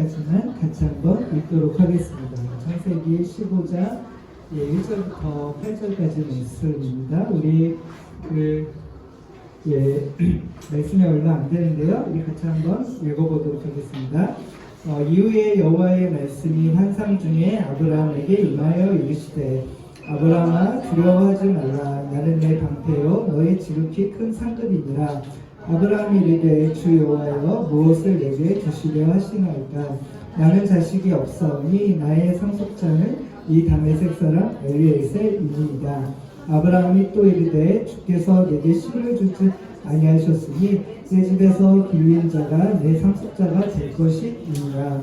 10절까지만 같이 한번 읽도록 하겠습니다. 창세기 15장 1절부터 8절까지 말씀입니다. 우리 말씀이 얼마 안 되는데요. 우리 같이 한번 읽어보도록 하겠습니다. 이후에 여호와의 말씀이 환상 중에 아브라함에게 임하여 이르시되 아브라함아 두려워하지 말라. 나는 내 방패요 너의 지극히 큰 상급이니라. 아브라함이 이르되 주 여호와여 무엇을 내게 주시려 하시나이까. 나는 자식이 없사오니 나의 상속자는 이 다메섹 사람 엘리에셀이니이다. 아브라함이 또 이르되 주께서 내게 씨를 주지 아니하셨으니 내 집에서 길린 자가 내 상속자가 될 것이니라.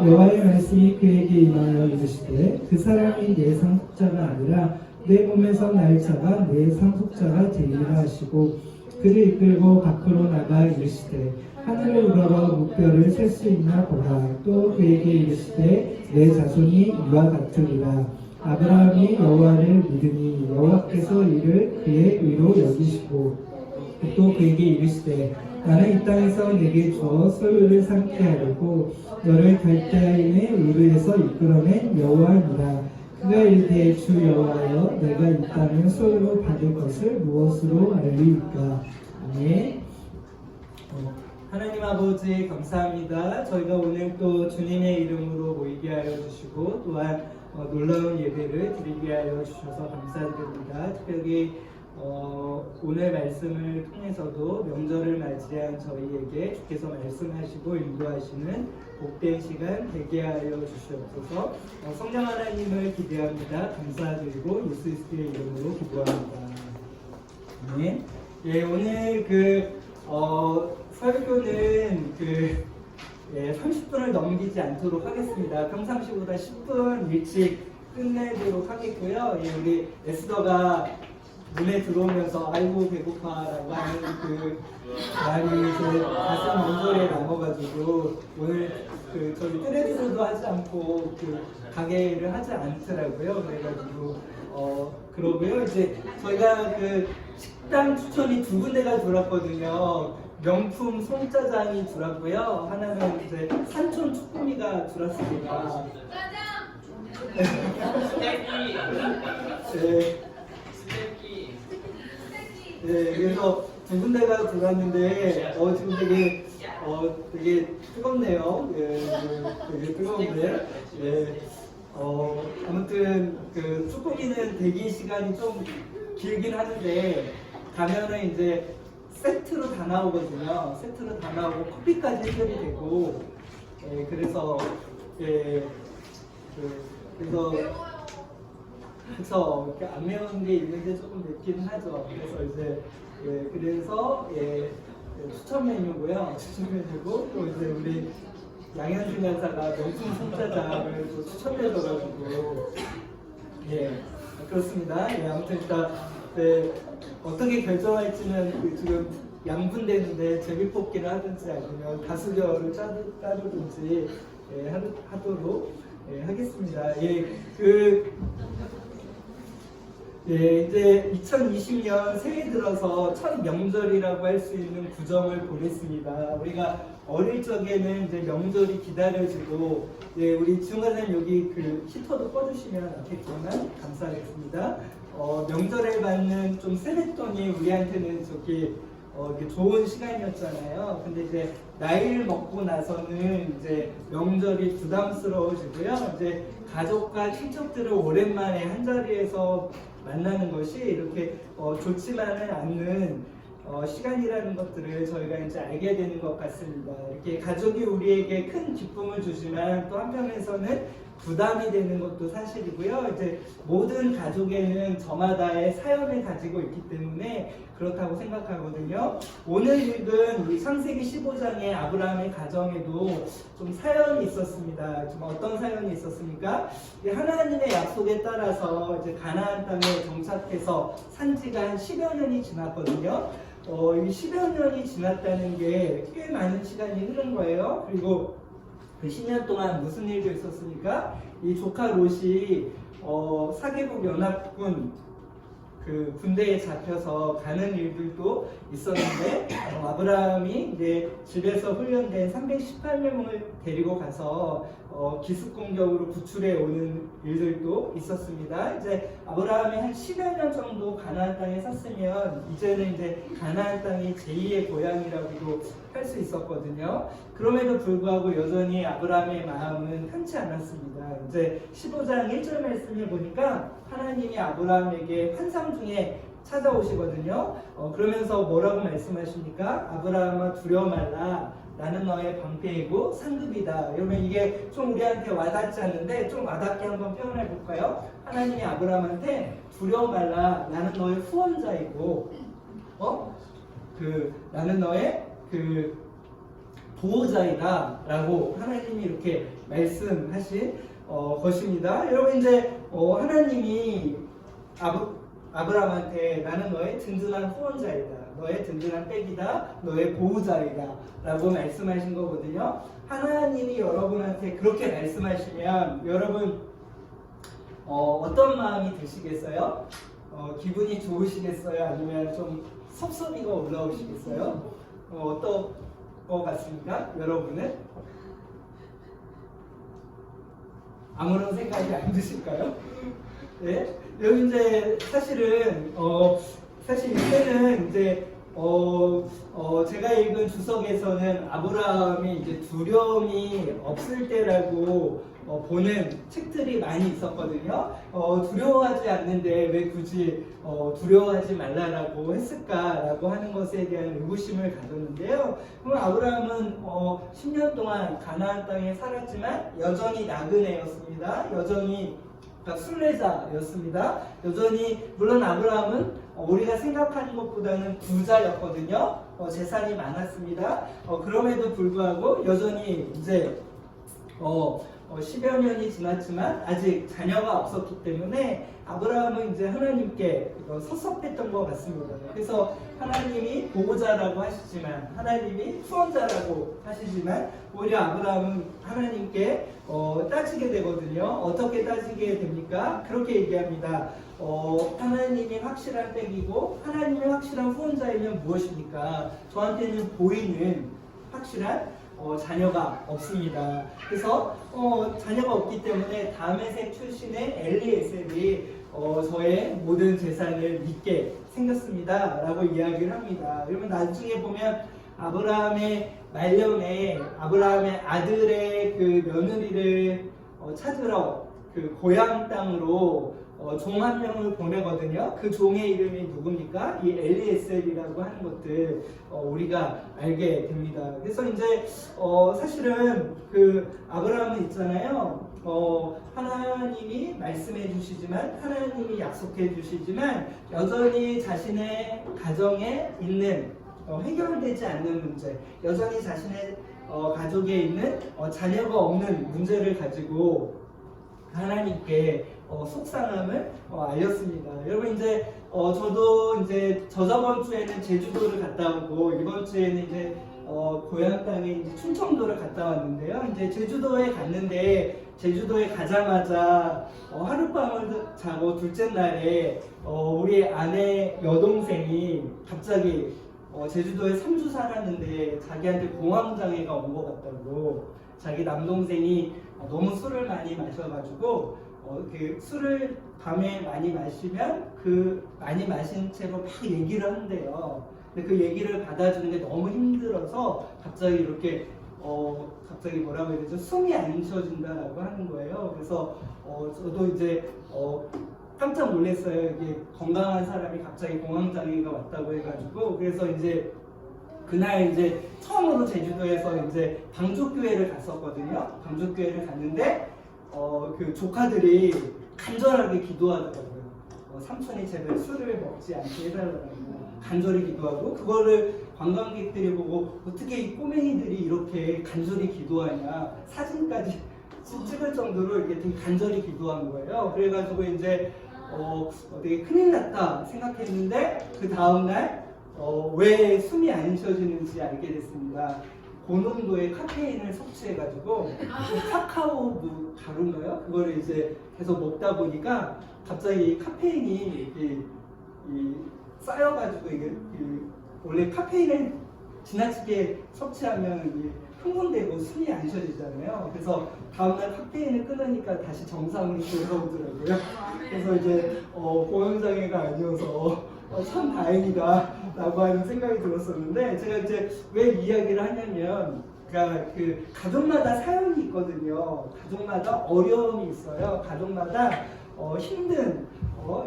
여호와의 말씀이 그에게 임하여 이르시되 그 사람이 내 상속자가 아니라 내 몸에서 날 자가 내 상속자가 되리라 하시고 그를 이끌고 밖으로 나가 이르시되 하늘을 우러러 무뼈를 셀 수 있나 보라. 또 그에게 이르시되 내 자손이 이와 같으리라. 아브라함이 여호와를 믿으니 여호와께서 이를 그의 의로 여기시고 또 그에게 이르시되 나는 이 땅에서 내게 주어 소유를 삼게 하려고 너를 갈대아인의 우르에서 이끌어낸 여호와니라. 그가 이르되 주 여호와여 내가 이 땅을 소유로 받을 것을 무엇으로 알리이까. 아멘. 하나님 아버지 감사합니다. 저희가 오늘 또 주님의 이름으로 모이게 하여 주시고 또한 놀라운 예배를 드리게 하여 주셔서 감사드립니다. 특별히 오늘 말씀을 통해서도 명절을 맞이한 저희에게 주께서 말씀하시고 인도하시는 복된 시간 되게 하여 주시옵소서. 성령 하나님을 기대합니다. 감사드리고 예수 그리스도의 이름으로 기도합니다. 네. 예, 오늘 설교는 30분을 넘기지 않도록 하겠습니다. 평상시보다 10분 일찍 끝내도록 하겠고요. 예, 우리 에스더가 문에 들어오면서 아이고 배고파라고 하는 말이 이제 가슴 문절에 남아가지고 오늘 저희 뜨레기도 하지 않고 가게를 하지 않더라고요. 그래가지고 그러고요. 이제 저희가 식당 추천이 두 군데가 들어왔거든요. 명품 송짜장이 들어왔고요. 하나는 이제 산촌 쭈꾸미가 들어왔습니다. 네, 그래서 두 군데가 들어왔는데 지금 되게 뜨겁네요. 되게 뜨거운데. 아무튼 쭈꾸미는 대기 시간이 좀 길긴 하는데 가면은 이제 세트로 다 나오거든요. 세트로 다 나오고 커피까지 해결이 되고 그래서 이렇게 안 매운 게 있는데 조금 맵기는 하죠. 그래서 추천 메뉴고요. 추천 메뉴고 또 이제 우리 양현준 여사가 명품 송짜장을 또 추천해줘가지고 그렇습니다. 아무튼 일단 어떻게 결정할지는 지금 양분되는데 제비뽑기를 하든지 아니면 다수결을 따르든지 하도록 하겠습니다. 이제 2020년 새해 들어서 첫 명절이라고 할 수 있는 구정을 보냈습니다. 우리가 어릴 적에는 이제 명절이 기다려지고, 우리 지원관님 여기 히터도 꺼주시면 좋겠지만 감사하겠습니다. 명절에 받는 좀 세뱃돈이 우리한테는 이렇게 좋은 시간이었잖아요. 근데 이제 나이를 먹고 나서는 이제 명절이 부담스러워지고요. 이제 가족과 친척들을 오랜만에 한 자리에서 만나는 것이 이렇게 좋지만은 않는 시간이라는 것들을 저희가 이제 알게 되는 것 같습니다. 이렇게 가족이 우리에게 큰 기쁨을 주지만 또 한편에서는 부담이 되는 것도 사실이고요. 이제 모든 가족에는 저마다의 사연을 가지고 있기 때문에 그렇다고 생각하거든요. 오늘 읽은 우리 창세기 15장의 아브라함의 가정에도 좀 사연이 있었습니다. 좀 어떤 사연이 있었습니까? 하나님의 약속에 따라서 이제 가나안 땅에 정착해서 산 지가 한 10여 년이 지났거든요. 이 10여 년이 지났다는 게 꽤 많은 시간이 흐른 거예요. 그리고 그 10년 동안 무슨 일도 있었습니까? 이 조카 롯이 사개국 연합군 그 군대에 잡혀서 가는 일들도 있었는데 아브라함이 이제 집에서 훈련된 318명을 데리고 가서 기습 공격으로 구출해 오는 일들도 있었습니다. 이제 아브라함이 한 10여 년 정도 가나안 땅에 섰으면 이제는 이제 가나안 땅이 제2의 고향이라고도 할 수 있었거든요. 그럼에도 불구하고 여전히 아브라함의 마음은 편치 않았습니다. 이제 15장 1절 말씀을 보니까 하나님이 아브라함에게 환상 중에 찾아오시거든요. 그러면서 뭐라고 말씀하십니까? 아브라함아 두려워 말라. 나는 너의 방패이고 상급이다. 이러면 이게 좀 우리한테 와닿지 않는데 좀 와닿게 한번 표현해 볼까요? 하나님이 아브라함한테 두려워 말라. 나는 너의 후원자이고, 나는 너의 그 보호자이다. 라고 하나님이 이렇게 말씀하신 것입니다. 여러분 이제 하나님이 아브라함한테 나는 너의 든든한 후원자이다. 너의 든든한 백이다. 너의 보호자이다. 라고 말씀하신 거거든요. 하나님이 여러분한테 그렇게 말씀하시면 여러분 어떤 마음이 드시겠어요? 기분이 좋으시겠어요? 아니면 좀 섭섭이가 올라오시겠어요? 어떤 것 같습니까? 여러분은? 아무런 생각이 안 드실까요? 네? 여기 이제 사실은 사실 이때는 이제 제가 읽은 주석에서는 아브라함이 이제 두려움이 없을 때라고 보는 책들이 많이 있었거든요. 두려워하지 않는데 왜 굳이 두려워하지 말라라고 했을까라고 하는 것에 대한 의구심을 가졌는데요. 그럼 아브라함은 10년 동안 가나안 땅에 살았지만 여전히 나그네였습니다. 여전히 순례자였습니다. 여전히 물론 아브라함은 우리가 생각하는 것보다는 부자였거든요. 재산이 많았습니다. 그럼에도 불구하고 여전히 이제 10여 년이 지났지만 아직 자녀가 없었기 때문에 아브라함은 이제 하나님께 섭섭했던 것 같습니다. 그래서 하나님이 보호자라고 하시지만 하나님이 후원자라고 하시지만 오히려 아브라함은 하나님께 따지게 되거든요. 어떻게 따지게 됩니까? 그렇게 얘기합니다. 하나님이 확실한 백이고 하나님이 확실한 후원자이면 무엇입니까? 저한테는 보이는 확실한 자녀가 없습니다. 그래서 자녀가 없기 때문에 다메섹 출신의 엘리에셀이 저의 모든 재산을 믿게 생겼습니다. 라고 이야기를 합니다. 그러면 나중에 보면 아브라함의 말년에 아브라함의 아들의 그 며느리를 찾으러 그 고향 땅으로 종 한 명을 보내거든요. 그 종의 이름이 누굽니까? 이 엘리에셀이라고 하는 것들 우리가 알게 됩니다. 그래서 이제 사실은 그 아브라함은 있잖아요. 하나님이 말씀해 주시지만 하나님이 약속해 주시지만 여전히 자신의 가정에 있는 해결되지 않는 문제, 여전히 자신의 가족에 있는 자녀가 없는 문제를 가지고 하나님께 속상함을 알렸습니다. 여러분 이제 저도 이제 저저번 주에는 제주도를 갔다 오고 이번 주에는 이제 고향 땅에 이제 충청도를 갔다 왔는데요. 이제 제주도에 갔는데 제주도에 가자마자 하룻밤을 자고 둘째 날에 우리 아내 여동생이 갑자기 제주도에 3주 살았는데 자기한테 공황장애가 온 것 같다고 자기 남동생이 너무 술을 많이 마셔가지고 그 술을 밤에 많이 마시면 그 많이 마신 채로 막 얘기를 한대요. 근데 그 얘기를 받아주는 게 너무 힘들어서 갑자기 이렇게 갑자기 뭐라고 해야 되죠? 숨이 안 쉬어진다라고 하는 거예요. 그래서 저도 이제 깜짝 놀랐어요. 이게 건강한 사람이 갑자기 공황장애가 왔다고 해가지고 그래서 이제 그날 이제 처음으로 제주도에서 이제 방족교회를 갔었거든요. 방족교회를 갔는데 그 조카들이 간절하게 기도하더라고요. 삼촌이 제발 술을 먹지 않게 해달라고 간절히 기도하고 그거를 관광객들이 보고 어떻게 이 꼬맹이들이 이렇게 간절히 기도하냐 사진까지 찍을 정도로 이렇게 되게 간절히 기도한 거예요. 그래가지고 이제 되게 큰일 났다 생각했는데 그 다음날 왜 숨이 안 쉬어지는지 알게 됐습니다. 고농도의 카페인을 섭취해가지고 카카오 가루인가요? 그거를 이제 계속 먹다 보니까 갑자기 카페인이 쌓여가지고 이게 원래 카페인을 지나치게 섭취하면 이게 흥분되고 숨이 안 쉬어지잖아요. 그래서 다음날 카페인을 끊으니까 다시 정상으로 돌아오더라고요. 그래서 이제 공황장애가 아니어서 참 다행이다라고 하는 생각이 들었었는데, 제가 이제 왜 이야기를 하냐면, 그러니까 그 가족마다 사연이 있거든요. 가족마다 어려움이 있어요. 가족마다 힘든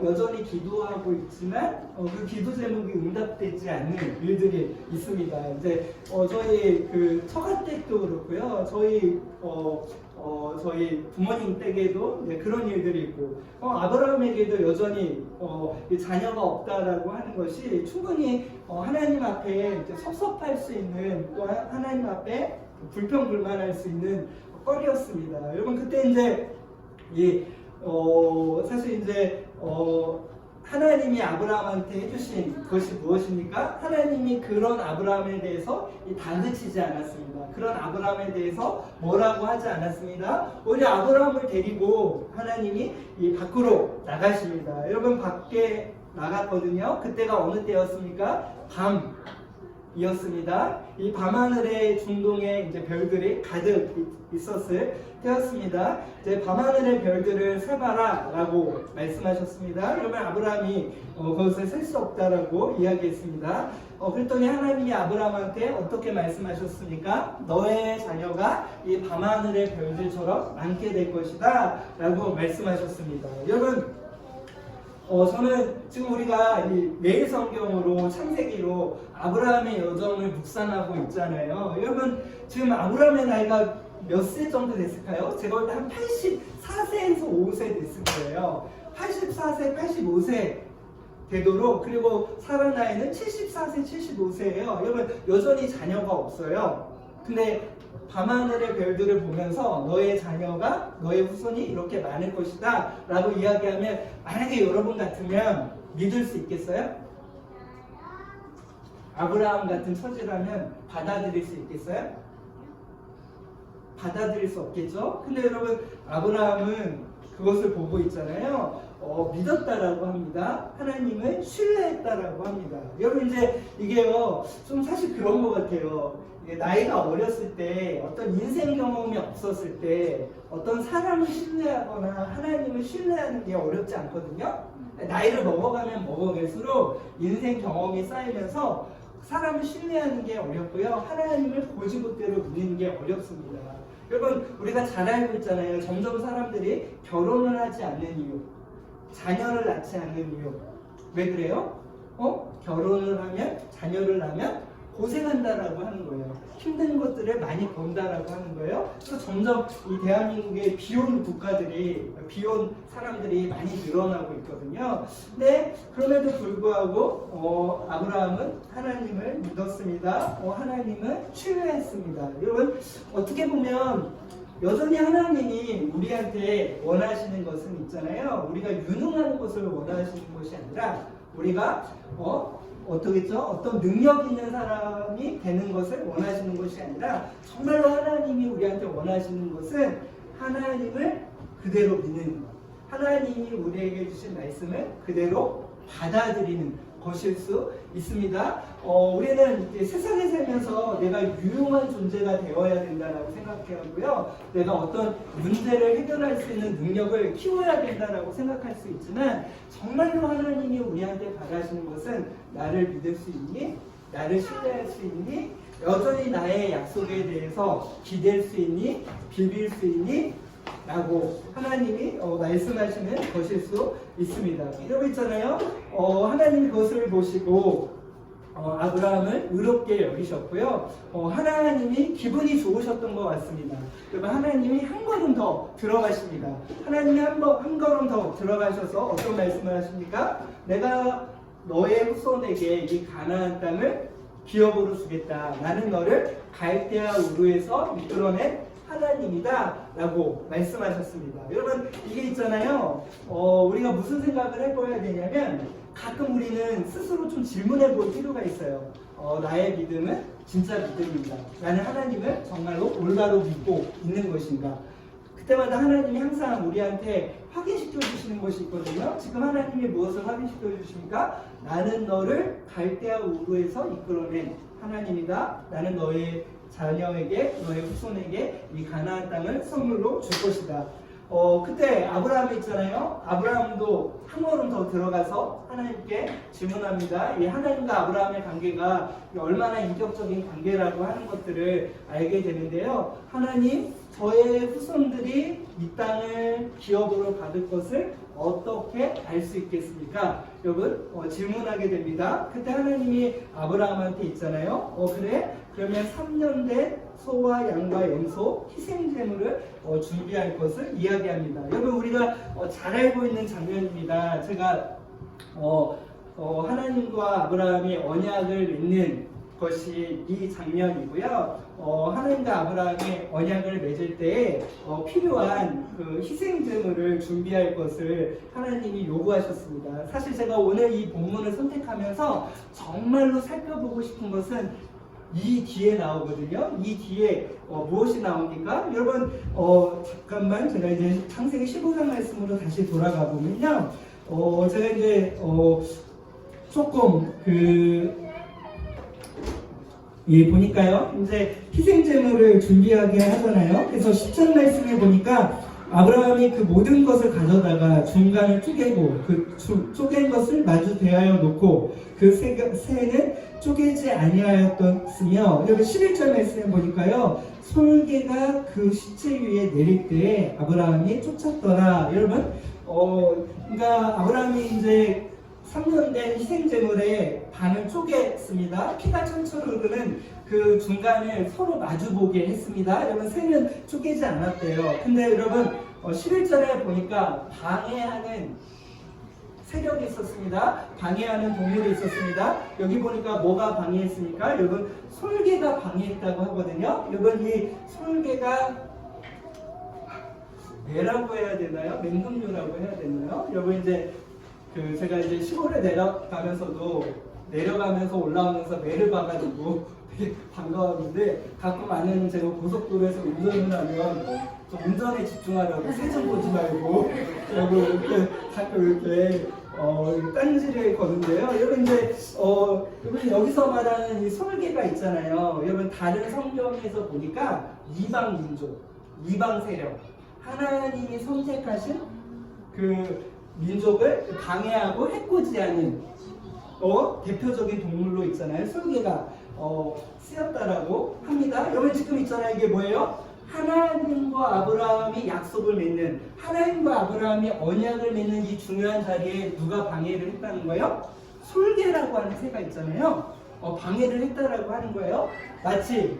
여전히 기도하고 있지만 그 기도 제목이 응답되지 않는 일들이 있습니다. 이제 저희 그 처가 댁도 그렇고요. 저희 부모님 댁에도 그런 일들이 있고, 아브라함에게도 여전히 자녀가 없다라고 하는 것이 충분히 하나님 앞에 이제 섭섭할 수 있는, 또 하나님 앞에 불평불만할 수 있는 거리였습니다. 여러분, 그때 이제 사실 이제 하나님이 아브라함한테 해주신 것이 무엇입니까? 하나님이 그런 아브라함에 대해서 다그치지 않았습니다. 그런 아브라함에 대해서 뭐라고 하지 않았습니다. 오히려 아브라함을 데리고 하나님이 이 밖으로 나가십니다. 여러분, 밖에 나갔거든요. 그때가 어느 때였습니까? 밤이었습니다. 이 밤하늘의 중동에 이제 별들이 가득 있었을 때였습니다. 이제 밤하늘의 별들을 세봐라라고 말씀하셨습니다. 여러분, 아브라함이 그것을 셀 수 없다라고 이야기했습니다. 그랬더니 하나님이 아브라함한테 어떻게 말씀하셨습니까? 너의 자녀가 이 밤하늘의 별들처럼 많게 될 것이다 라고 말씀하셨습니다. 여러분, 저는 지금 우리가 이 매일 성경으로 창세기로 아브라함의 여정을 묵상하고 있잖아요. 여러분, 지금 아브라함의 나이가 몇 세 정도 됐을까요? 제가 볼 때 한 84세에서 5세 됐을 거예요. 84세, 85세 되도록, 그리고 살아 나이는 74세, 75세예요. 여러분, 여전히 자녀가 없어요. 근데 밤하늘의 별들을 보면서 너의 자녀가, 너의 후손이 이렇게 많을 것이다 라고 이야기하면, 만약에 여러분 같으면 믿을 수 있겠어요? 아브라함 같은 처지라면 받아들일 수 있겠어요? 받아들일 수 없겠죠? 근데 여러분, 아브라함은 그것을 보고 있잖아요. 믿었다라고 합니다. 하나님을 신뢰했다라고 합니다. 여러분, 이제 이게요, 좀 사실 그런 것 같아요. 나이가 어렸을 때, 어떤 인생 경험이 없었을 때, 어떤 사람을 신뢰하거나 하나님을 신뢰하는 게 어렵지 않거든요. 나이를 먹어가면 먹어갈수록 인생 경험이 쌓이면서 사람을 신뢰하는 게 어렵고요. 하나님을 고지곳대로 믿는 게 어렵습니다. 여러분, 우리가 잘 알고 있잖아요. 점점 사람들이 결혼을 하지 않는 이유, 자녀를 낳지 않는 이유. 왜 그래요? 결혼을 하면, 자녀를 낳으면 고생한다라고 하는 거예요. 힘든 것들을 많이 번다라고 하는 거예요. 그래서 점점 이 대한민국의 비혼 국가들이, 비혼 사람들이 많이 늘어나고 있거든요. 근데 그럼에도 불구하고 아브라함은 하나님을 믿었습니다. 하나님을 신뢰했습니다. 여러분, 어떻게 보면 여전히 하나님이 우리한테 원하시는 것은 있잖아요. 우리가 유능한 것을 원하시는 것이 아니라 우리가 어떻겠죠? 어떤 능력 있는 사람이 되는 것을 원하시는 것이 아니라, 정말로 하나님이 우리한테 원하시는 것은 하나님을 그대로 믿는 것, 하나님이 우리에게 주신 말씀을 그대로 받아들이는 것일 수 있습니다. 우리는 세상에 살면서 내가 유용한 존재가 되어야 된다라고 생각하고요. 내가 어떤 문제를 해결할 수 있는 능력을 키워야 된다라고 생각할 수 있지만, 정말로 하나님이 우리한테 바라시는 것은 나를 믿을 수 있니? 나를 신뢰할 수 있니? 여전히 나의 약속에 대해서 기댈 수 있니? 비빌 수 있니? 라고 하나님이 말씀하시는 것일 수 있습니다. 여러분 있잖아요. 하나님이 그것을 보시고 아브라함을 의롭게 여기셨고요. 하나님이 기분이 좋으셨던 것 같습니다. 여러분, 하나님이 한 걸음 더 들어가십니다. 하나님이 한 걸음 더 들어가셔서 어떤 말씀을 하십니까? 내가 너의 후손에게 이 가나안 땅을 기업으로 주겠다. 나는 너를 갈대아 우르에서 이끌어낸 하나님이다 라고 말씀하셨습니다. 여러분, 이게 있잖아요. 우리가 무슨 생각을 해봐야 되냐면, 가끔 우리는 스스로 좀 질문해 볼 필요가 있어요. 나의 믿음은 진짜 믿음인가? 나는 하나님을 정말로 올바로 믿고 있는 것인가? 그때마다 하나님이 항상 우리한테 확인시켜 주시는 것이 있거든요. 지금 하나님이 무엇을 확인시켜 주십니까? 나는 너를 갈대아 우르에서 이끌어낸 하나님이다. 나는 너의 자녀에게, 너의 후손에게 이 가나안 땅을 선물로 줄 것이다. 그때 아브라함이 있잖아요. 아브라함도 한 걸음 더 들어가서 하나님께 질문합니다. 이 하나님과 아브라함의 관계가 얼마나 인격적인 관계라고 하는 것들을 알게 되는데요. 하나님, 저의 후손들이 이 땅을 기업으로 받을 것을 어떻게 알 수 있겠습니까? 여러분, 질문하게 됩니다. 그때 하나님이 아브라함한테 있잖아요. 그래? 그러면 3년 된 소와 양과 염소 희생제물을 준비할 것을 이야기합니다. 여러분, 우리가 잘 알고 있는 장면입니다. 제가 하나님과 아브라함이 언약을 맺는 것이 이 장면이고요. 하나님과 아브라함이 언약을 맺을 때 필요한 그 희생제물을 준비할 것을 하나님이 요구하셨습니다. 사실 제가 오늘 이 본문을 선택하면서 정말로 살펴보고 싶은 것은 이 뒤에 나오거든요. 이 뒤에 무엇이 나옵니까? 여러분, 잠깐만 제가 이제 창세기 15장 말씀으로 다시 돌아가 보면요. 제가 이제 조금 보니까요. 이제 희생제물을 준비하게 하잖아요. 그래서 10절 말씀에 보니까 아브라함이 그 모든 것을 가져다가 중간을 쪼개고 그 쪼갠 것을 마주 대하여 놓고 그 새는 쪼개지 아니하였으며, 여기 11절 말씀에 보니까요. 솔개가 그 시체 위에 내릴 때에 아브라함이 쫓았더라. 여러분, 그러니까 아브라함이 이제 3년 된 희생제물의 반을 쪼갰습니다. 피가 철철 흐르는 그 중간을 서로 마주보게 했습니다. 여러분, 새는 쪼개지 않았대요. 근데 여러분, 11절에 보니까 방해하는 세력이 있었습니다. 방해하는 동물이 있었습니다. 여기 보니까 뭐가 방해했습니까? 여러분, 솔개가 방해했다고 하거든요. 여러분, 이 솔개가 매라고 해야 되나요? 맹금류라고 해야 되나요? 여러분, 이제 제가 이제 시골에 내려가면서 올라오면서 매를 봐가지고 되게 반가웠는데, 가끔 아는 제가 고속도로에서 운전을 하면 좀 운전에 집중하려고 새 좀 보지 말고 그리고 이렇게 가끔 이렇게 딴지를 거는데요. 여러분, 이제 여러분, 여기서 말하는 이 솔개가 있잖아요. 여러분, 다른 성경에서 보니까 이방 민족, 이방 세력, 하나님이 선택하신 그 민족을 방해하고 해코지하는 대표적인 동물로 있잖아요. 솔개가 쓰였다라고 합니다. 여러분, 지금 있잖아요. 이게 뭐예요? 하나님과 아브라함이 약속을 맺는, 하나님과 아브라함이 언약을 맺는 이 중요한 자리에 누가 방해를 했다는 거예요? 솔개라고 하는 새가 있잖아요. 방해를 했다라고 하는 거예요. 마치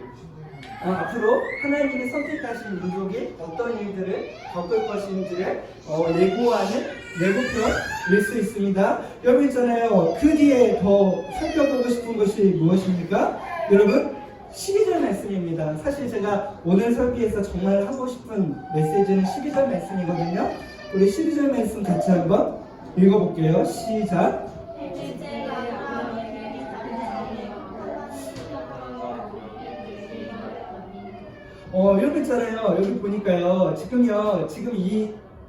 앞으로 하나님이 선택하신 민족이 어떤 일들을 겪을 것인지를 예고편일 수 있습니다. 여러분 있잖아요. 그 뒤에 더 살펴보고 싶은 것이 무엇입니까? 여러분, 12절 말씀입니다. 사실 제가 오늘 설교에서 정말 하고 싶은 메시지는 12절 말씀이거든요. 우리 12절 말씀 같이 한번 읽어볼게요. 시작. 여러분 있잖아요. 여기 보니까요. 지금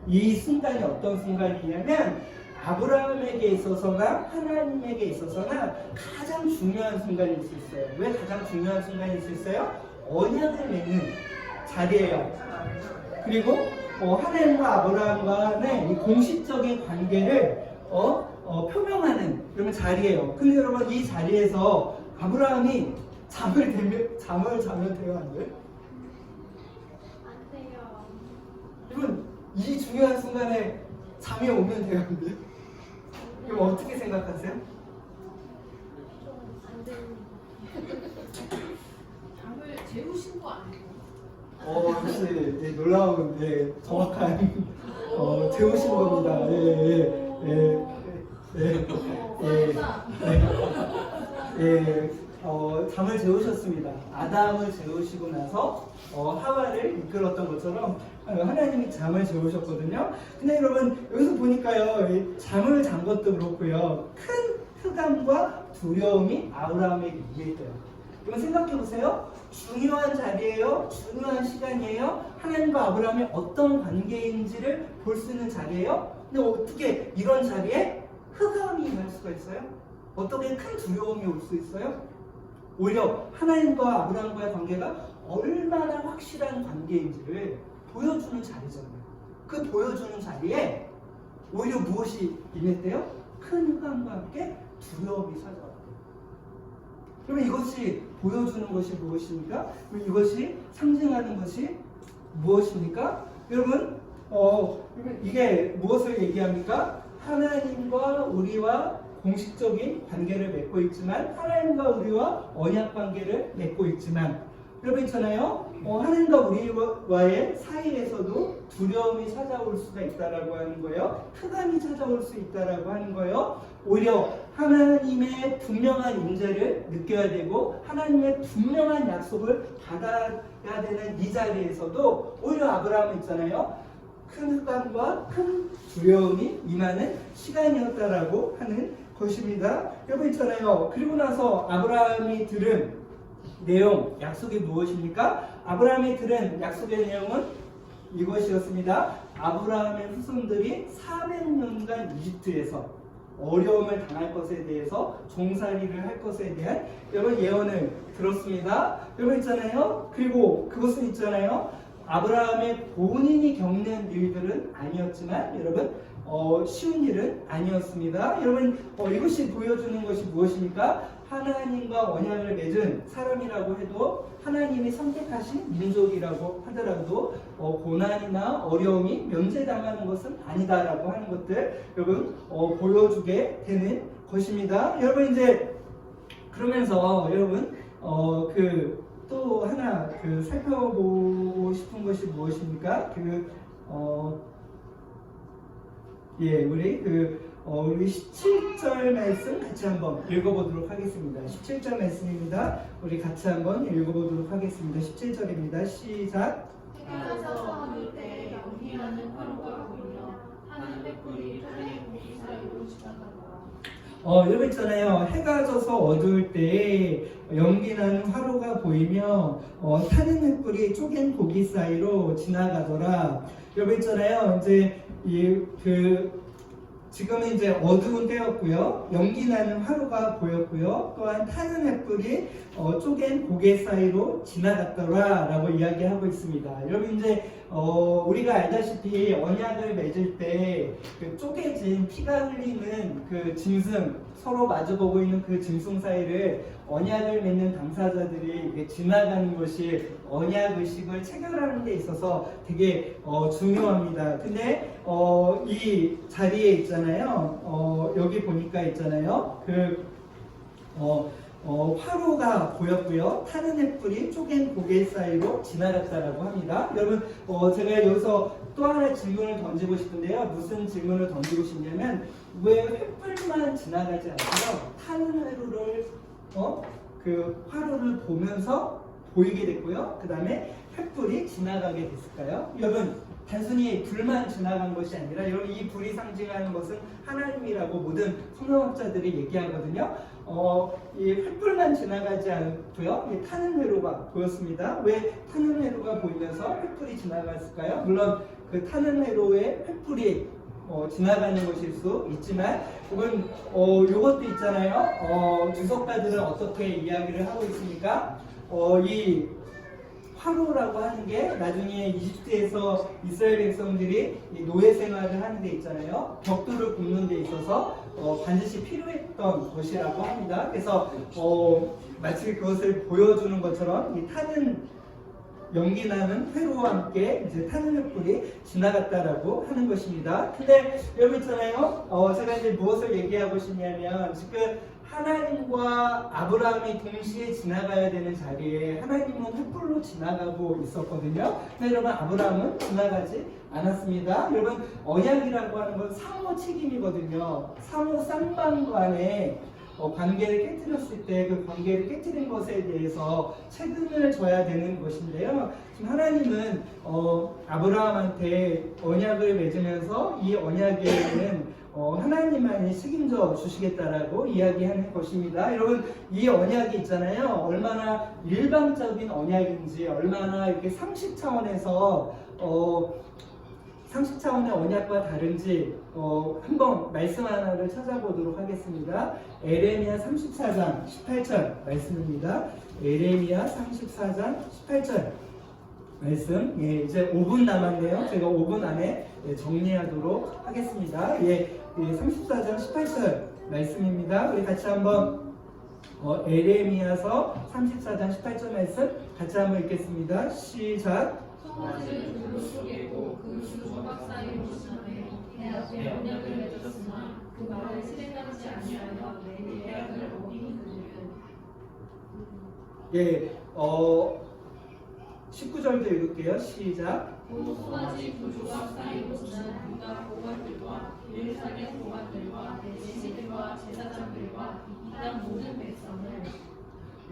이 순간이 어떤 순간이냐면, 아브라함에게 있어서나 하나님에게 있어서나 가장 중요한 순간일 수 있어요. 왜 가장 중요한 순간일 수 있어요? 언약을 맺는 자리예요. 그리고 하나님과 아브라함과의 이 공식적인 관계를 표명하는 그런 자리예요. 근데 여러분, 이 자리에서 아브라함이 잠을 자면 돼요, 안 돼요? 여러분, 이 중요한 순간에 잠이 오면 돼요, 안 돼요? 그럼 어떻게 생각하세요? 잠을 재우신 거 아니에요? 역시 놀라운 정확한 재우신 겁니다. 잠을 재우셨습니다. 아담을 재우시고 나서 하와를 이끌었던 것처럼 하나님이 잠을 재우셨거든요. 근데 여러분, 여기서 보니까요, 잠을 잔 것도 그렇고요, 큰 흑암과 두려움이 아브라함에게 임했대요. 여러분, 생각해 보세요. 중요한 자리예요? 중요한 시간이에요? 하나님과 아브라함의 어떤 관계인지를 볼 수 있는 자리예요? 근데 어떻게 이런 자리에 흑암이 날 수가 있어요? 어떻게 큰 두려움이 올 수 있어요? 오히려 하나님과 아브라함과의 관계가 얼마나 확실한 관계인지를 보여주는 자리잖아요. 그 보여주는 자리에 오히려 무엇이 임했대요? 큰 흑암과 함께 두려움이 찾아왔대요. 그러면 이것이 보여주는 것이 무엇입니까? 그럼 이것이 상징하는 것이 무엇입니까? 여러분, 이게 무엇을 얘기합니까? 하나님과 우리와 공식적인 관계를 맺고 있지만, 하나님과 우리와 언약 관계를 맺고 있지만, 여러분 있잖아요. 하나님과 우리와의 사이에서도 두려움이 찾아올 수가 있다라고 하는 거예요. 흑암이 찾아올 수 있다라고 하는 거예요. 오히려 하나님의 분명한 임재를 느껴야 되고 하나님의 분명한 약속을 받아야 되는 이 자리에서도 오히려 아브라함은 있잖아요. 큰 흑암과 큰 두려움이 임하는 시간이었다라고 하는 것입니다. 여러분 있잖아요. 그리고 나서 아브라함이 들은 내용, 약속이 무엇입니까? 아브라함이 들은 약속의 내용은 이것이었습니다. 아브라함의 후손들이 400년간 이집트에서 어려움을 당할 것에 대해서 종살이를 할 것에 대한 여러분 예언을 들었습니다. 여러분 있잖아요. 그리고 그것은 있잖아요. 아브라함의 본인이 겪는 일들은 아니었지만 여러분 쉬운 일은 아니었습니다. 여러분 이것이 보여주는 것이 무엇입니까? 하나님과 언약을 맺은 사람이라고 해도 하나님이 선택하신 민족이라고 하더라도 고난이나 어려움이 면제당하는 것은 아니다라고 하는 것들 여러분 보여주게 되는 것입니다. 여러분 이제 그러면서 여러분 또 하나 살펴보고 싶은 것이 무엇입니까? 우리 17절 말씀 같이 한번 읽어보도록 하겠습니다. 17절 말씀입니다. 우리 같이 한번 읽어보도록 하겠습니다. 17절입니다. 시작. 해가 져서 어두울 때 연기나는 화로가 보이며 하늘의 뿔이 하늘의 고기 사이로 지나가더라. 여러분 있잖아요. 해가 져서 어두울 때 연기나는 화로가 보이며 타는 횃불이 쪼갠 고기 사이로 지나가더라. 여러분 있잖아요. 이제 지금은 이제 어두운 때였고요. 연기나는 화로가 보였고요. 또한 타는 횃불이 쪼갠 고개 사이로 지나갔더라라고 이야기하고 있습니다. 여러분 이제 우리가 알다시피 언약을 맺을 때 쪼개진 피가 흘리는 그 짐승 서로 마주보고 있는 그 짐승 사이를 언약을 맺는 당사자들이 지나가는 것이 언약 의식을 체결하는 데 있어서 되게 중요합니다. 근데 이 자리에 있잖아요. 여기 보니까 있잖아요. 화로가 보였고요. 타는 횃불이 쪼갠 고개 사이로 지나갔다라고 합니다. 여러분, 제가 여기서 또 하나의 질문을 던지고 싶은데요. 무슨 질문을 던지고 싶냐면 왜 횃불만 지나가지 않고요? 타는 회로를 그 화로를 보면서 보이게 됐고요. 그 다음에 횃불이 지나가게 됐을까요? 여러분, 단순히 불만 지나간 것이 아니라 여러분 이 불이 상징하는 것은 하나님이라고 모든 성경학자들이 얘기하거든요. 이 횃불만 지나가지 않고요. 이 타는 회로가 보였습니다. 왜 타는 회로가 보이면서 횃불이 지나갔을까요? 물론 그 타는 회로에 횃불이 지나가는 것일 수 있지만 혹은 요것도 있잖아요. 주석가들은 어떻게 이야기를 하고 있습니까? 이 화로라고 하는 게 나중에 이집트에서 이스라엘 백성들이 노예 생활을 하는 데 있잖아요. 벽돌을 굽는 데 있어서 반드시 필요했던 것이라고 합니다. 그래서 마치 그것을 보여주는 것처럼 이 타는 연기나는 회로와 함께 이제 타는 횃불이 지나갔다라고 하는 것입니다. 근데 여러분 있잖아요. 제가 이제 무엇을 얘기하고 싶냐면 지금 하나님과 아브라함이 동시에 지나가야 되는 자리에 하나님은 횃불로 지나가고 있었거든요. 근데 여러분 아브라함은 지나가지 않았습니다. 여러분 언약이라고 하는 건 상호 책임이거든요. 상호 쌍방간에 관계를 깨뜨렸을 때 그 관계를 깨뜨린 것에 대해서 책임을 져야 되는 것인데요. 지금 하나님은 아브라함한테 언약을 맺으면서 이 언약에는 하나님만이 책임져 주시겠다라고 이야기하는 것입니다. 여러분, 이 언약이 있잖아요. 얼마나 일방적인 언약인지, 얼마나 이렇게 상식 차원에서 상식 차원의 언약과 다른지 한번 말씀 하나를 찾아보도록 하겠습니다. 에레미야 34장 18절 말씀입니다. 에레미야 34장 18절 말씀. 예, 이제 5분 남았네요. 제가 5분 안에 정리하도록 하겠습니다. 예, 34장 18절 말씀입니다. 우리 같이 한번 에레미야서 34장 18절 말씀 같이 한번 읽겠습니다. 시작. 송아지를 두 속이고 그 두 조각 사이로 지나매 내 앞에 언약을 맺었으나 그 말을 실행하지 아니하여 내 계약을 어긴 그들은. 예, 19절도 읽을게요. 시작. 또 송아지 두 조각 사이로 지난 유다 고관들과 예루살렘 고관들과 내 지식들과 제사장들과 이 땅 모든 백성을.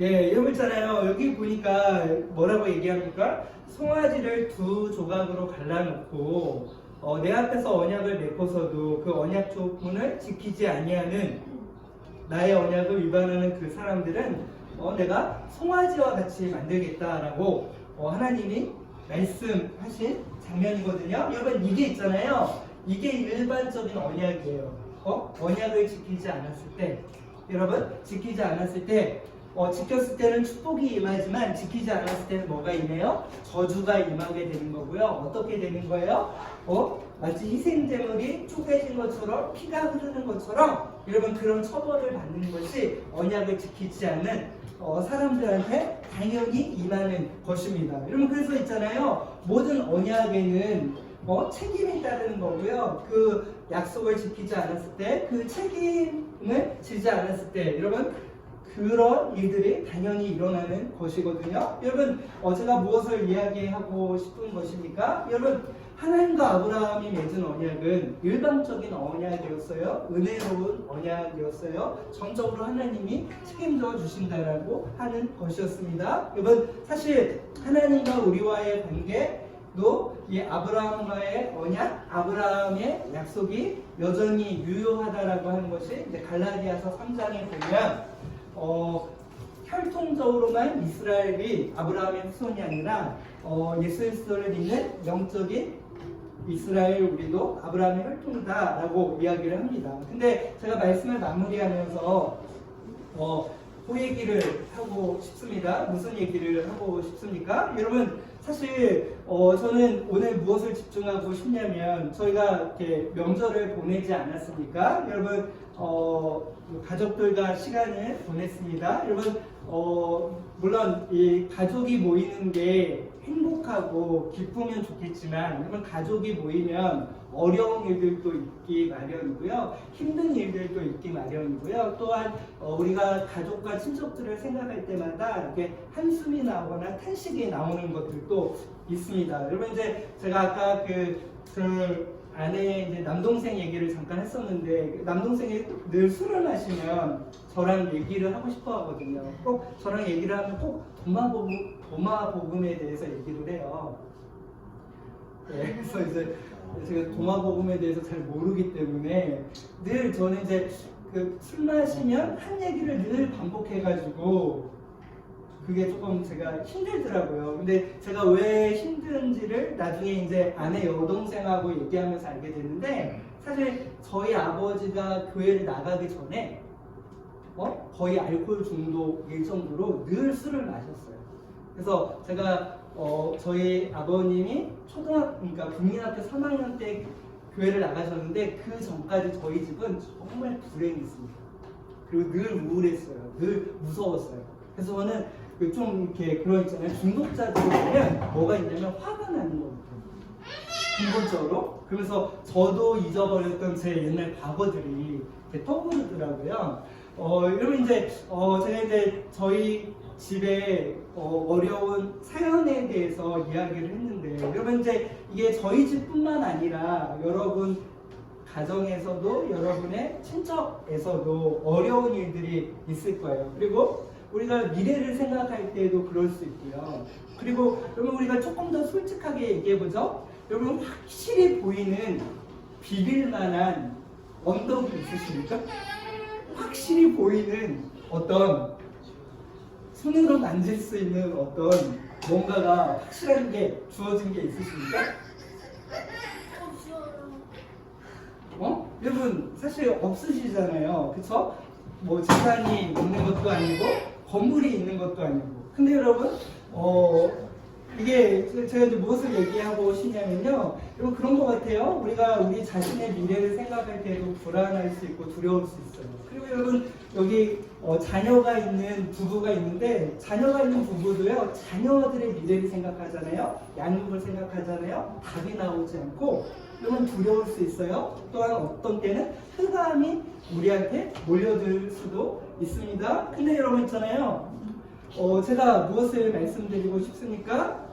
예, 여러분 있잖아요. 여기 보니까 뭐라고 얘기합니까? 송아지를 두 조각으로 갈라놓고 내 앞에서 언약을 맺고서도 그 언약 조문을 지키지 아니하는 나의 언약을 위반하는 그 사람들은 내가 송아지와 같이 만들겠다라고 하나님이 말씀하신 장면이거든요. 여러분, 이게 있잖아요. 이게 일반적인 언약이에요. 언약을 지키지 않았을 때, 여러분, 지키지 않았을 때 지켰을 때는 축복이 임하지만 지키지 않았을 때는 뭐가 임해요? 저주가 임하게 되는 거고요. 어떻게 되는 거예요? 마치 희생제물이 쪼개진 것처럼 피가 흐르는 것처럼 여러분 그런 처벌을 받는 것이 언약을 지키지 않는 사람들한테 당연히 임하는 것입니다. 여러분 그래서 있잖아요. 모든 언약에는 책임이 따르는 거고요. 그 약속을 지키지 않았을 때, 그 책임을 지지 않았을 때, 여러분 그런 일들이 당연히 일어나는 것이거든요. 여러분, 제가 무엇을 이야기하고 싶은 것입니까? 여러분, 하나님과 아브라함이 맺은 언약은 일방적인 언약이었어요. 은혜로운 언약이었어요. 전적으로 하나님이 책임져 주신다라고 하는 것이었습니다. 여러분, 사실 하나님과 우리와의 관계도 이 아브라함과의 언약, 아브라함의 약속이 여전히 유효하다라고 하는 것이 이제 갈라디아서 3장에 보면 혈통적으로만 이스라엘이 아브라함의 후손이 아니라 예수 그리스도를 믿는 영적인 이스라엘 우리도 아브라함의 혈통이다라고 이야기를 합니다. 근데 제가 말씀을 마무리하면서 그 얘기를 하고 싶습니다. 무슨 얘기를 하고 싶습니까? 여러분 사실 저는 오늘 무엇을 집중하고 싶냐면 저희가 이렇게 명절을 보내지 않았습니까? 여러분 가족들과 시간을 보냈습니다. 여러분 물론 이 가족이 모이는 게 행복하고 기쁘면 좋겠지만 여러분 가족이 모이면 어려운 일들도 있기 마련이고요. 힘든 일들도 있기 마련이고요. 또한 우리가 가족과 친척들을 생각할 때마다 이렇게 한숨이 나오거나 탄식이 나오는 것들도 있습니다. 여러분 이제 제가 아까 그 아내 이제 남동생 얘기를 잠깐 했었는데 남동생이 늘 술을 마시면 저랑 얘기를 하고 싶어 하거든요. 꼭 저랑 얘기를 하면 꼭 도마복음에 대해서 얘기를 해요. 네, 그래서 이제 제가 도마복음에 대해서 잘 모르기 때문에 늘 저는 이제 그 술 마시면 한 얘기를 늘 반복해가지고 그게 조금 제가 힘들더라고요. 근데 제가 왜 힘든지를 나중에 이제 아내 여동생하고 얘기하면서 알게 됐는데 사실 저희 아버지가 교회를 나가기 전에 거의 알코올 중독일 정도로 늘 술을 마셨어요. 그래서 제가 저희 아버님이 그러니까 국민학교 3학년 때 교회를 나가셨는데 그 전까지 저희 집은 정말 불행했습니다. 그리고 늘 우울했어요. 늘 무서웠어요. 그래서 저는 좀 이렇게 그런 있잖아요. 중독자들 보면 뭐가 있냐면 화가 나는 겁니다. 근본적으로. 그래서 저도 잊어버렸던 제 옛날 과거들이 이렇게 떠오르더라고요. 여러분 이제 제가 이제 저희 집에 어려운 사연에 대해서 이야기를 했는데 여러분 이제 이게 저희 집뿐만 아니라 여러분 가정에서도 여러분의 친척에서도 어려운 일들이 있을 거예요. 그리고 우리가 미래를 생각할 때도 그럴 수 있고요. 그리고 여러분 우리가 조금 더 솔직하게 얘기해보죠. 여러분 확실히 보이는 비빌만한 언덕이 있으십니까? 확실히 보이는 어떤 손으로 만질 수 있는 어떤 뭔가가 확실한 게 주어진 게 있으십니까? 여러분 사실 없으시잖아요, 그쵸? 뭐 재산이 있는 것도 아니고 건물이 있는 것도 아니고. 근데 여러분 이게 제가 이제 무엇을 얘기하고 싶냐면요, 여러분 그런 것 같아요. 우리가 우리 자신의 미래를 생각할 때도 불안할 수 있고 두려울 수 있어요. 그리고 여러분 여기 자녀가 있는 부부가 있는데, 자녀가 있는 부부도요, 자녀들의 미래를 생각하잖아요, 양육을 생각하잖아요. 답이 나오지 않고 여러분 두려울 수 있어요. 또한 어떤 때는 흑암이 우리한테 몰려들 수도 있습니다. 근데 여러분 있잖아요, 제가 무엇을 말씀드리고 싶습니까?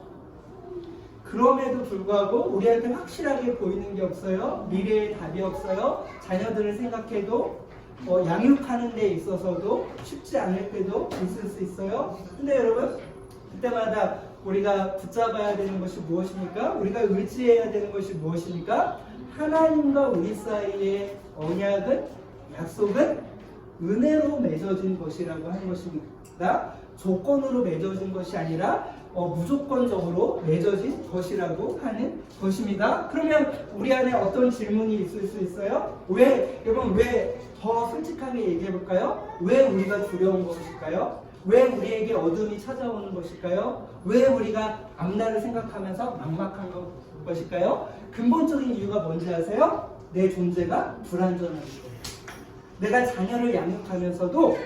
그럼에도 불구하고 우리한테 확실하게 보이는 게 없어요. 미래에 답이 없어요. 자녀들을 생각해도 양육하는 데 있어서도 쉽지 않을 때도 있을 수 있어요. 근데 여러분 그때마다 우리가 붙잡아야 되는 것이 무엇입니까? 우리가 의지해야 되는 것이 무엇입니까? 하나님과 우리 사이의 언약은, 약속은 은혜로 맺어진 것이라고 하는 것입니다. 조건으로 맺어진 것이 아니라 무조건적으로 맺어진 것이라고 하는 것입니다. 그러면 우리 안에 어떤 질문이 있을 수 있어요? 여러분 왜 더 솔직하게 얘기해 볼까요? 왜 우리가 두려운 것일까요? 왜 우리에게 어둠이 찾아오는 것일까요? 왜 우리가 앞날을 생각하면서 막막한 것일까요? 근본적인 이유가 뭔지 아세요? 내 존재가 불완전하기 때문에. 내가 자녀를 양육하면서도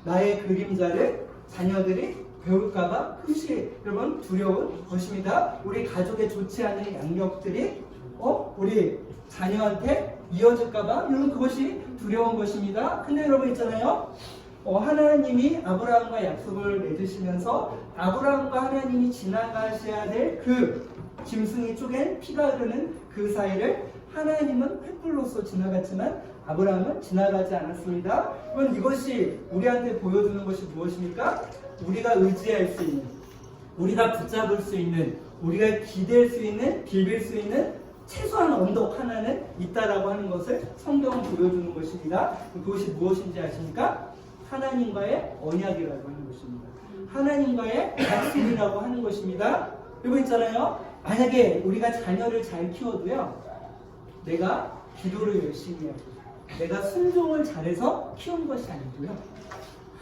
나의 그림자를 자녀들이 배울까봐 혹시 여러분 두려운 것입니다. 우리 가족에 좋지 않은 양력들이 우리 자녀한테 이어질까봐 여러분 그것이 두려운 것입니다. 근데 여러분 있잖아요, 하나님이 아브라함과 약속을 맺으시면서 아브라함과 하나님이 지나가셔야 될 그 짐승이 쪼갠 피가 흐르는 그 사이를 하나님은 횃불로서 지나갔지만 아브라함은 지나가지 않았습니다. 그럼 이것이 우리한테 보여주는 것이 무엇입니까? 우리가 의지할 수 있는, 우리가 붙잡을 수 있는, 우리가 기댈 수 있는, 비빌 수 있는 최소한 언덕 하나는 있다라고 하는 것을 성경은 보여주는 것입니다. 그것이 무엇인지 아십니까? 하나님과의 언약이라고 하는 것입니다. 하나님과의 약속이라고 하는 것입니다. 여러분 있잖아요, 만약에 우리가 자녀를 잘 키워도요, 내가 기도를 열심히 하고 내가 순종을 잘해서 키운 것이 아니고요,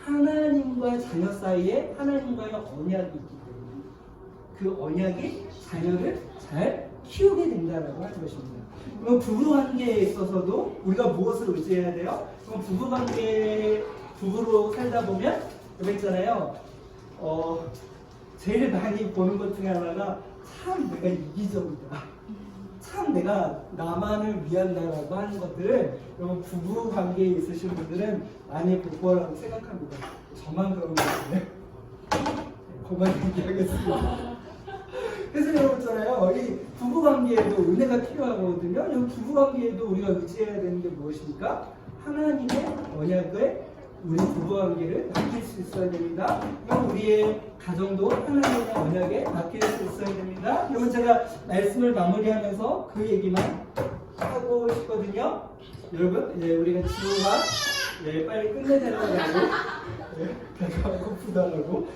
하나님과 자녀 사이에 하나님과의 언약이 있기 때문에 그 언약이 자녀를 잘 키우게 된다라고 하는 것입니다. 그럼 부부관계에 있어서도 우리가 무엇을 의지해야 돼요? 그럼 부부로 살다 보면 여기 있잖아요, 제일 많이 보는 것 중에 하나가 참 내가 이기적이다, 참 내가 나만을 위한다라고 하는 것들을 여러분 부부 관계에 있으신 분들은 많이 볼 거라고 생각합니다. 저만 그런 거 같은데 그만 얘기하겠습니다. 그래서 여러분 있잖아요, 이 부부 관계에도 은혜가 필요하거든요. 이 부부 관계에도 우리가 의지해야 되는 게 무엇입니까? 하나님의 언약을 우리 부부 관계를 맡길 수 있어야 됩니다. 그럼 우리의 가정도 하나님의 언약에 맡길 수 있어야 됩니다. 여러분 제가 말씀을 마무리하면서 그 얘기만 하고 싶거든요. 여러분 우리가 지호가 빨리 끝내자고 하고 배가 고프다라고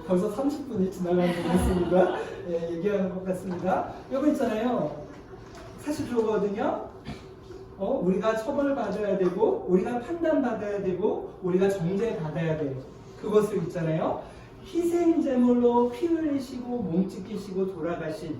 벌써 30분이 지나간 것 같습니다. 얘기하는 것 같습니다. 여러분 있잖아요, 사실 그거거든요. 우리가 처벌받아야 되고 우리가 판단받아야 되고 우리가 정죄받아야 돼요. 그것을 있잖아요, 희생제물로 피 흘리시고 몸 찢기시고 돌아가신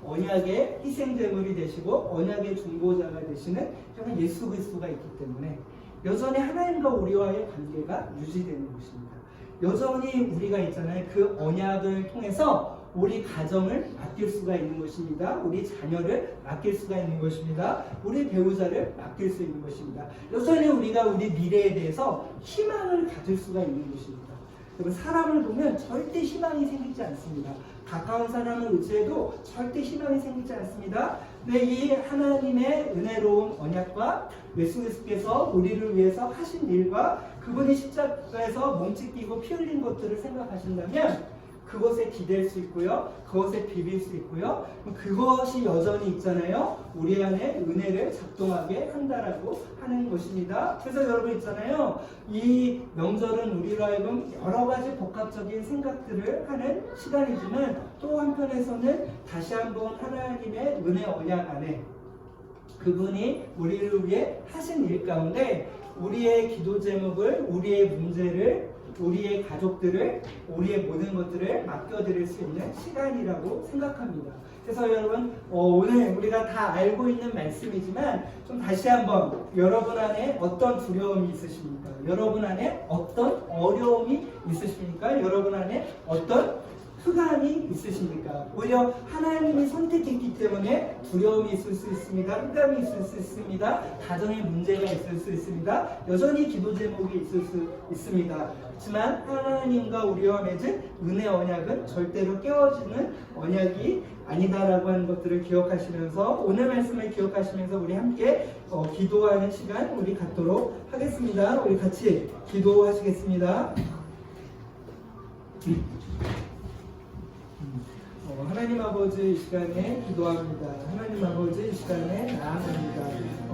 언약의 희생제물이 되시고 언약의 중보자가 되시는 예수 그리스도가 있기 때문에 여전히 하나님과 우리와의 관계가 유지되는 것입니다. 여전히 우리가 있잖아요, 그 언약을 통해서 우리 가정을 맡길 수가 있는 것입니다. 우리 자녀를 맡길 수가 있는 것입니다. 우리 배우자를 맡길 수 있는 것입니다. 여전히 우리가 우리 미래에 대해서 희망을 가질 수가 있는 것입니다. 여러분 사람을 보면 절대 희망이 생기지 않습니다. 가까운 사람을 의지해도 절대 희망이 생기지 않습니다. 네, 이 하나님의 은혜로운 언약과 예수 그리스도께서 우리를 위해서 하신 일과 그분이 십자가에서 몸 찢기고 피 흘린 것들을 생각하신다면 그 그것에 기댈 수 있고요. 그것에 비빌 수 있고요. 그것이 여전히 있잖아요. 우리 안에 은혜를 작동하게 한다라고 하는 것입니다. 그래서 여러분 있잖아요. 이 명절은 우리로 하여금 여러 가지 복합적인 생각들을 하는 시간이지만 또 한편에서는 다시 한번 하나님의 은혜 언약 안에 그분이 우리를 위해 하신 일 가운데 우리의 기도 제목을, 우리의 문제를, 우리의 가족들을, 우리의 모든 것들을 맡겨드릴 수 있는 시간이라고 생각합니다. 그래서 여러분 오늘 우리가 다 알고 있는 말씀이지만 좀 다시 한번 여러분 안에 어떤 두려움이 있으십니까? 여러분 안에 어떤 어려움이 있으십니까? 여러분 안에 어떤 흑암이 있으십니까? 오히려 하나님이 선택했기 때문에 두려움이 있을 수 있습니다. 흑암이 있을 수 있습니다. 가정에 문제가 있을 수 있습니다. 여전히 기도 제목이 있을 수 있습니다. 하지만 하나님과 우리와 맺은 은혜 언약은 절대로 깨어지는 언약이 아니다라고 하는 것들을 기억하시면서 오늘 말씀을 기억하시면서 우리 함께 기도하는 시간 우리 갖도록 하겠습니다. 우리 같이 기도하시겠습니다. 하나님 아버지 이 시간에 기도합니다. 하나님 아버지 이 시간에 나아갑니다.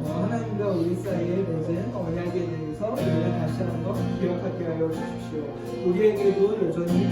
하나님과 우리 사이에 맺은 언약에 대해서 우리가 다시 한번 기억하게 하여 주십시오. 우리에게도 여전히